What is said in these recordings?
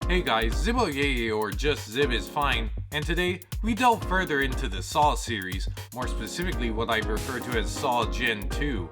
Hey guys, Zibboyeye or just Zib is fine, and today we delve further into the Saw series, more specifically what I refer to as Saw Gen 2.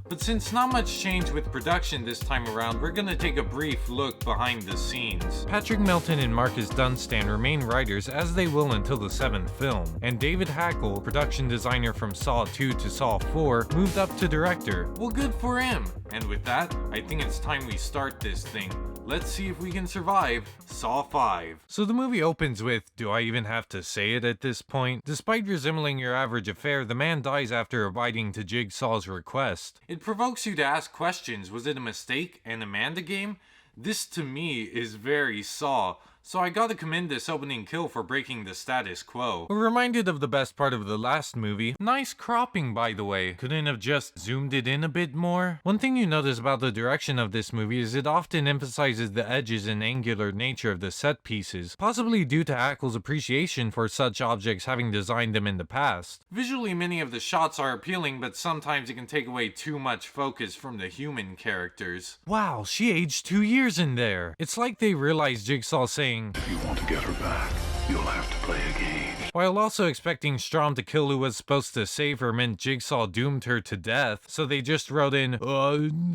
But since not much changed with production this time around, we're gonna take a brief look behind the scenes. Patrick Melton and Marcus Dunstan remain writers, as they will until the 7th film, and David Hackle, production designer from Saw 2 to Saw 4, moved up to director. Well, good for him! And with that, I think it's time we start this thing. Let's see if we can survive Saw 5. So the movie opens with, do I even have to say it at this point? Despite resembling your average affair, the man dies after abiding to Jigsaw's request. It provokes you to ask questions. Was it a mistake? An Amanda game? This to me is very Saw. So I gotta commend this opening kill for breaking the status quo. We're reminded of the best part of the last movie. Nice cropping, by the way. Couldn't have just zoomed it in a bit more? One thing you notice about the direction of this movie is it often emphasizes the edges and angular nature of the set pieces, possibly due to Hackle's appreciation for such objects having designed them in the past. Visually, many of the shots are appealing, but sometimes it can take away too much focus from the human characters. Wow, she aged 2 years in there. It's like they realized Jigsaw saying, if you want to get her back, you'll have to play a game. While also expecting Strom to kill who was supposed to save her meant Jigsaw doomed her to death, so they just wrote in,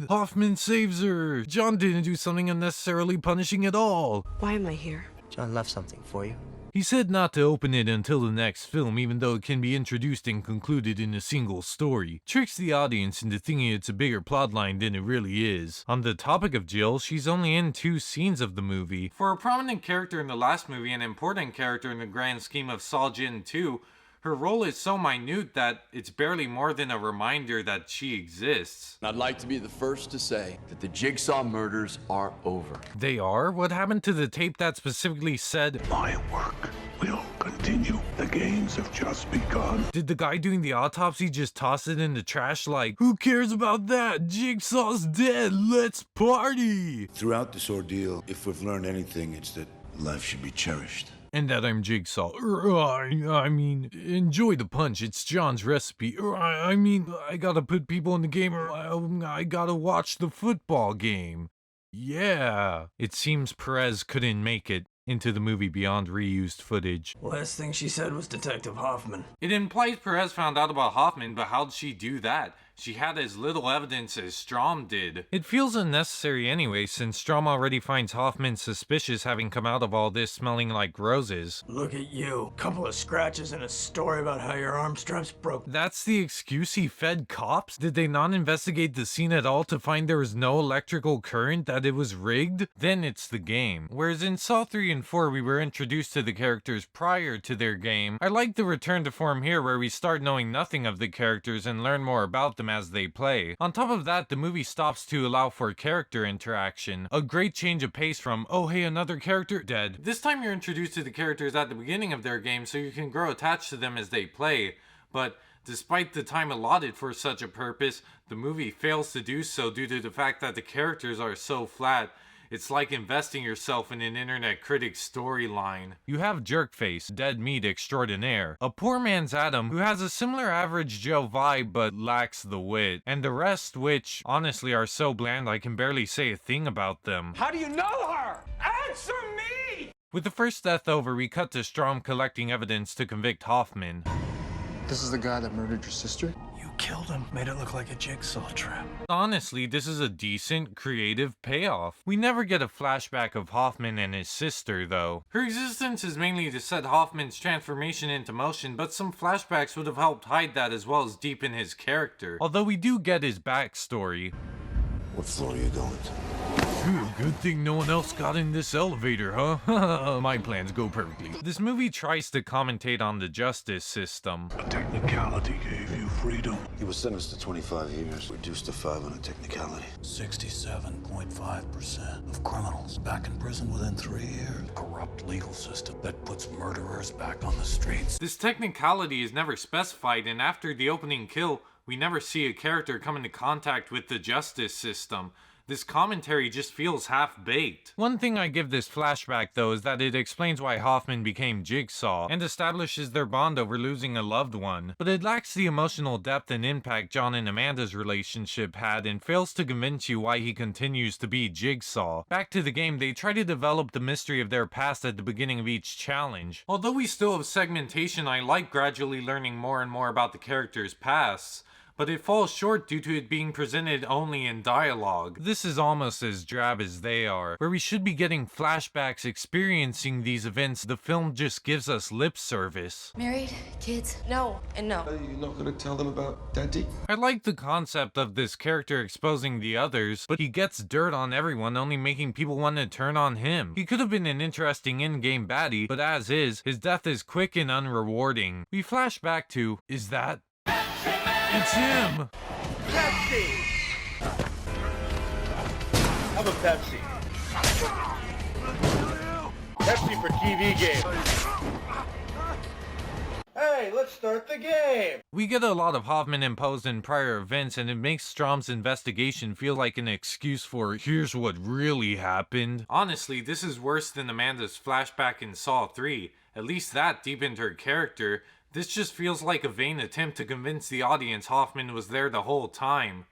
Hoffman saves her. John didn't do something unnecessarily punishing at all. Why am I here? John left something for you. He said not to open it until the next film, even though it can be introduced and concluded in a single story. Tricks the audience into thinking it's a bigger plotline than it really is. On the topic of Jill, she's only in 2 scenes of the movie. For a prominent character in the last movie and an important character in the grand scheme of Saw Gen 2, her role is so minute that it's barely more than a reminder that she exists. I'd like to be the first to say that the Jigsaw murders are over. They are? What happened to the tape that specifically said, My work will continue. The games have just begun. Did the guy doing the autopsy just toss it in the trash like, who cares about that? Jigsaw's dead, let's party! Throughout this ordeal, if we've learned anything, it's that life should be cherished. And that I'm Jigsaw. I mean, enjoy the punch, it's John's recipe. I mean, I gotta put people in the game, I gotta watch the football game. Yeah. It seems Perez couldn't make it into the movie beyond reused footage. Last thing she said was Detective Hoffman. It implies Perez found out about Hoffman, but how'd she do that? She had as little evidence as Strom did. It feels unnecessary anyway, since Strom already finds Hoffman suspicious, having come out of all this smelling like roses. Look at you. Couple of scratches and a story about how your arm straps broke. That's the excuse he fed cops? Did they not investigate the scene at all to find there was no electrical current, that it was rigged? Then it's the game. Whereas in Saw 3 and 4 we were introduced to the characters prior to their game, I like the return to form here where we start knowing nothing of the characters and learn more about them as they play. On top of that, the movie stops to allow for character interaction. A great change of pace from, oh hey, another character, dead. This time you're introduced to the characters at the beginning of their game so you can grow attached to them as they play. But despite the time allotted for such a purpose, the movie fails to do so due to the fact that the characters are so flat. It's like investing yourself in an internet critic's storyline. You have Jerkface, dead meat extraordinaire, a poor man's Adam who has a similar average Joe vibe but lacks the wit, and the rest which, honestly, are so bland I can barely say a thing about them. How do you know her? Answer me! With the first death over, we cut to Strom collecting evidence to convict Hoffman. This is the guy that murdered your sister? You killed him. Made it look like a jigsaw trap. Honestly, this is a decent, creative payoff. We never get a flashback of Hoffman and his sister, though. Her existence is mainly to set Hoffman's transformation into motion, but some flashbacks would have helped hide that as well as deepen his character. Although we do get his backstory. What floor are you going to? Phew, good thing no one else got in this elevator, huh? My plans go perfectly. This movie tries to commentate on the justice system. A technicality gave you freedom. He was sentenced to 25 years, reduced to 5 on a technicality. 67.5% of criminals back in prison within 3 years. Corrupt legal system that puts murderers back on the streets. This technicality is never specified, and after the opening kill, we never see a character come into contact with the justice system. This commentary just feels half-baked. One thing I give this flashback though is that it explains why Hoffman became Jigsaw, and establishes their bond over losing a loved one, but it lacks the emotional depth and impact John and Amanda's relationship had, and fails to convince you why he continues to be Jigsaw. Back to the game, they try to develop the mystery of their past at the beginning of each challenge. Although we still have segmentation, I like gradually learning more and more about the characters' pasts, but it falls short due to it being presented only in dialogue. This is almost as drab as they are. Where we should be getting flashbacks experiencing these events, the film just gives us lip service. Married? Kids? No, and no. You're not gonna tell them about Daddy? I like the concept of this character exposing the others, but he gets dirt on everyone, only making people want to turn on him. He could have been an interesting in-game baddie, but as is, his death is quick and unrewarding. We flash back to, is that? It's him! Pepsi! Have a Pepsi. Pepsi for TV game. Hey, let's start the game! We get a lot of Hoffman imposed in prior events, and it makes Strom's investigation feel like an excuse for, here's what really happened. Honestly, this is worse than Amanda's flashback in Saw 3. At least that deepened her character. This just feels like a vain attempt to convince the audience Hoffman was there the whole time.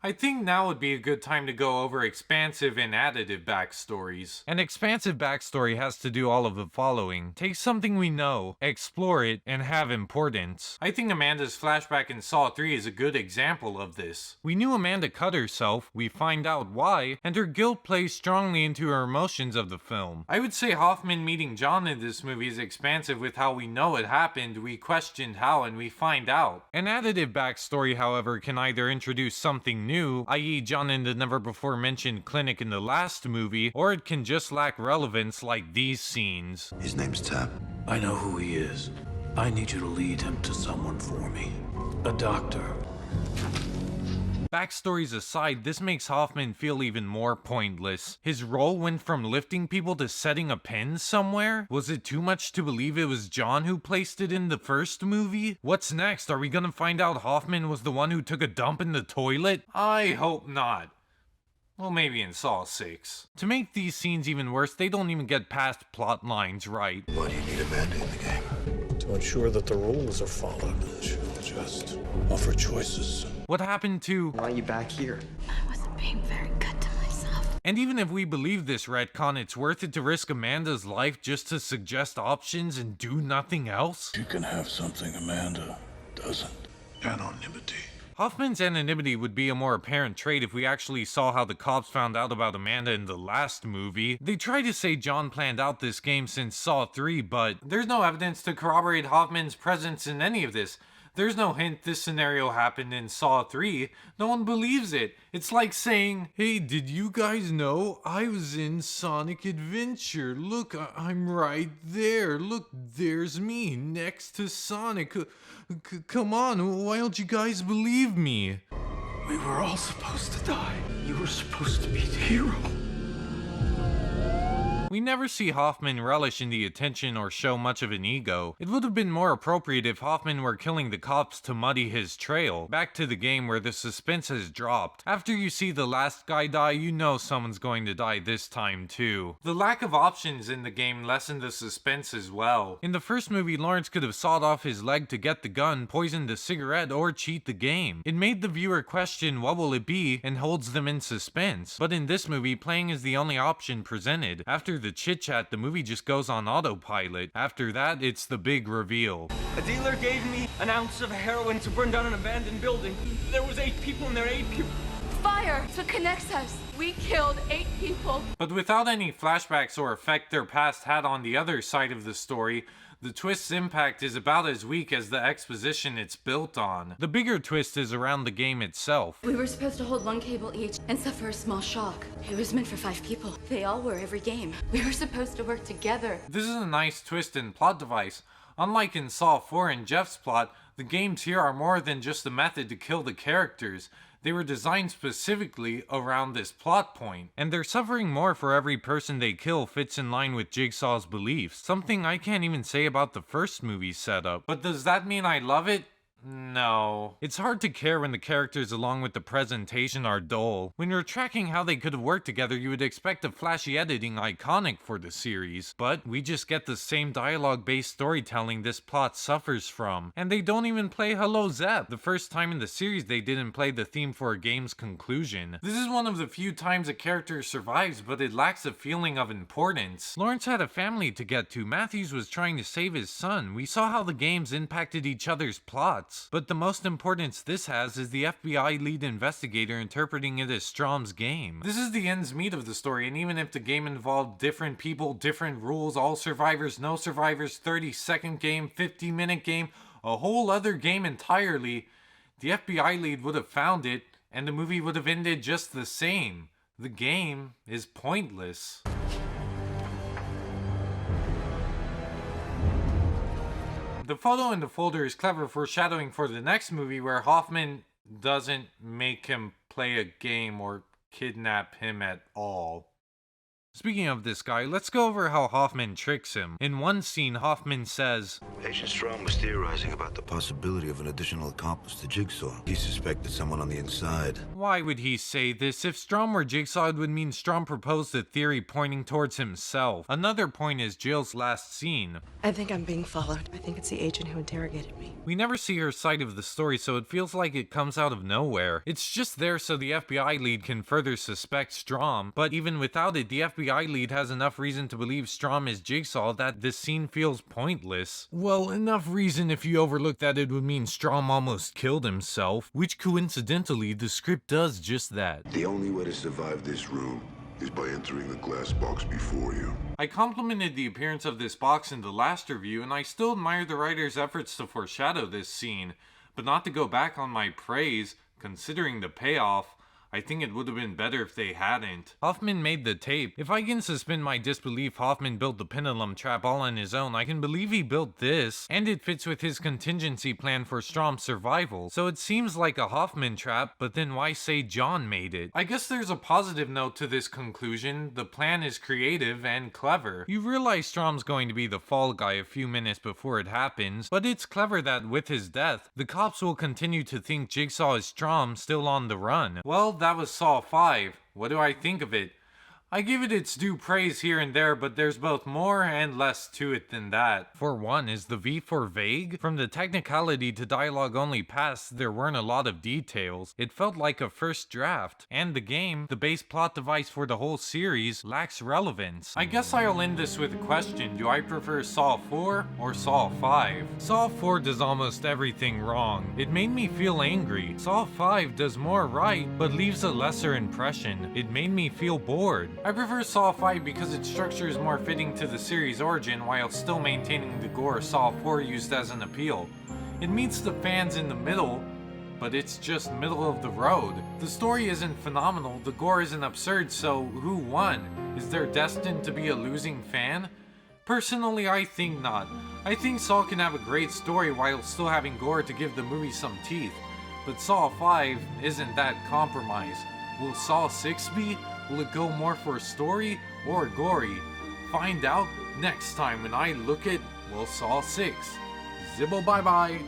I think now would be a good time to go over expansive and additive backstories. An expansive backstory has to do all of the following. Take something we know, explore it, and have importance. I think Amanda's flashback in Saw 3 is a good example of this. We knew Amanda cut herself, we find out why, and her guilt plays strongly into her emotions of the film. I would say Hoffman meeting John in this movie is expansive with how we know it happened, we questioned how, and we find out. An additive backstory, however, can either introduce something new, i.e. John in the never before mentioned clinic in the last movie, or it can just lack relevance like these scenes. His name's Tap. I know who he is. I need you to lead him to someone for me. A doctor. Backstories aside, this makes Hoffman feel even more pointless. His role went from lifting people to setting a pen somewhere? Was it too much to believe it was John who placed it in the first movie? What's next? Are we gonna find out Hoffman was the one who took a dump in the toilet? I hope not. Well, maybe in Saw 6. To make these scenes even worse, they don't even get past plot lines right. Why do you need Amanda in the game? To ensure that the rules are followed. She'll just offer choices. What happened to... Why are you back here? I wasn't being very good to myself. And even if we believe this retcon, it's worth it to risk Amanda's life just to suggest options and do nothing else? You can have something Amanda doesn't. Anonymity. Hoffman's anonymity would be a more apparent trait if we actually saw how the cops found out about Amanda in the last movie. They try to say John planned out this game since Saw 3, but there's no evidence to corroborate Hoffman's presence in any of this. There's no hint this scenario happened in Saw 3. No one believes it. It's like saying, hey, did you guys know I was in Sonic Adventure? Look, I'm right there. Look, there's me next to Sonic. Come on, why don't you guys believe me? We were all supposed to die. You were supposed to be the hero. We never see Hoffman relish in the attention or show much of an ego. It would have been more appropriate if Hoffman were killing the cops to muddy his trail. Back to the game where the suspense has dropped. After you see the last guy die, you know someone's going to die this time too. The lack of options in the game lessened the suspense as well. In the first movie, Lawrence could have sawed off his leg to get the gun, poisoned a cigarette, or cheat the game. It made the viewer question what will it be and holds them in suspense. But in this movie, playing is the only option presented. After the chit-chat, the movie just goes on autopilot. After that, it's the big reveal. A dealer gave me an ounce of heroin to burn down an abandoned building. There was 8 people in there, 8 people. Fire to connect us. We killed 8 people. But without any flashbacks or effect their past had on the other side of the story, the twist's impact is about as weak as the exposition it's built on. The bigger twist is around the game itself. We were supposed to hold 1 cable each and suffer a small shock. It was meant for 5 people. They all were every game. We were supposed to work together. This is a nice twist and plot device. Unlike in Saw 4 and Jeff's plot, the games here are more than just a method to kill the characters. They were designed specifically around this plot point, and their suffering more for every person they kill fits in line with Jigsaw's beliefs, something I can't even say about the first movie's setup. But does that mean I love it? No. It's hard to care when the characters along with the presentation are dull. When you're tracking how they could have worked together, you would expect a flashy editing iconic for the series. But we just get the same dialogue-based storytelling this plot suffers from. And they don't even play Hello Zep. The first time in the series they didn't play the theme for a game's conclusion. This is one of the few times a character survives, but it lacks a feeling of importance. Lawrence had a family to get to. Matthews was trying to save his son. We saw how the games impacted each other's plots. But the most importance this has is the FBI lead investigator interpreting it as Strom's game. This is the ends meat of the story, and even if the game involved different people, different rules, all survivors, no survivors, 30-second game, 50-minute game, a whole other game entirely, the FBI lead would have found it, and the movie would have ended just the same. The game is pointless. The photo in the folder is clever foreshadowing for the next movie where Hoffman doesn't make him play a game or kidnap him at all. Speaking of this guy, let's go over how Hoffman tricks him. In one scene, Hoffman says, Agent Strom was theorizing about the possibility of an additional accomplice to Jigsaw. He suspected someone on the inside. Why would he say this? If Strom were Jigsaw, it would mean Strom proposed a theory pointing towards himself. Another point is Jill's last scene. I think I'm being followed. I think it's the agent who interrogated me. We never see her side of the story, so it feels like it comes out of nowhere. It's just there so the FBI lead can further suspect Strom, but even without it, the FBI lead has enough reason to believe Strom is Jigsaw that this scene feels pointless. Well, enough reason if you overlook that it would mean Strom almost killed himself, which coincidentally the script does just that. The only way to survive this room is by entering the glass box before you. I complimented the appearance of this box in the last review, and I still admire the writer's efforts to foreshadow this scene, but not to go back on my praise, considering the payoff. I think it would have been better if they hadn't. Hoffman made the tape. If I can suspend my disbelief Hoffman built the pendulum trap all on his own, I can believe he built this, and it fits with his contingency plan for Strom's survival. So it seems like a Hoffman trap, but then why say John made it? I guess there's a positive note to this conclusion. The plan is creative and clever. You realize Strom's going to be the fall guy a few minutes before it happens, but it's clever that with his death, the cops will continue to think Jigsaw is Strom still on the run. Well, that was Saw 5. What do I think of it? I give it its due praise here and there, but there's both more and less to it than that. For one, is the V for vague? From the technicality to dialogue only pass, there weren't a lot of details. It felt like a first draft. And the game, the base plot device for the whole series, lacks relevance. I guess I'll end this with a question. Do I prefer Saw 4 or Saw 5? Saw 4 does almost everything wrong. It made me feel angry. Saw 5 does more right, but leaves a lesser impression. It made me feel bored. I prefer Saw 5 because its structure is more fitting to the series' origin while still maintaining the gore Saw 4 used as an appeal. It meets the fans in the middle, but it's just middle of the road. The story isn't phenomenal, the gore isn't absurd, so who won? Is there destined to be a losing fan? Personally, I think not. I think Saw can have a great story while still having gore to give the movie some teeth, but Saw 5 isn't that compromise. Will Saw 6 be? Will it go more for a story or gory? Find out next time when I look at Saw 6. Zibbo bye bye.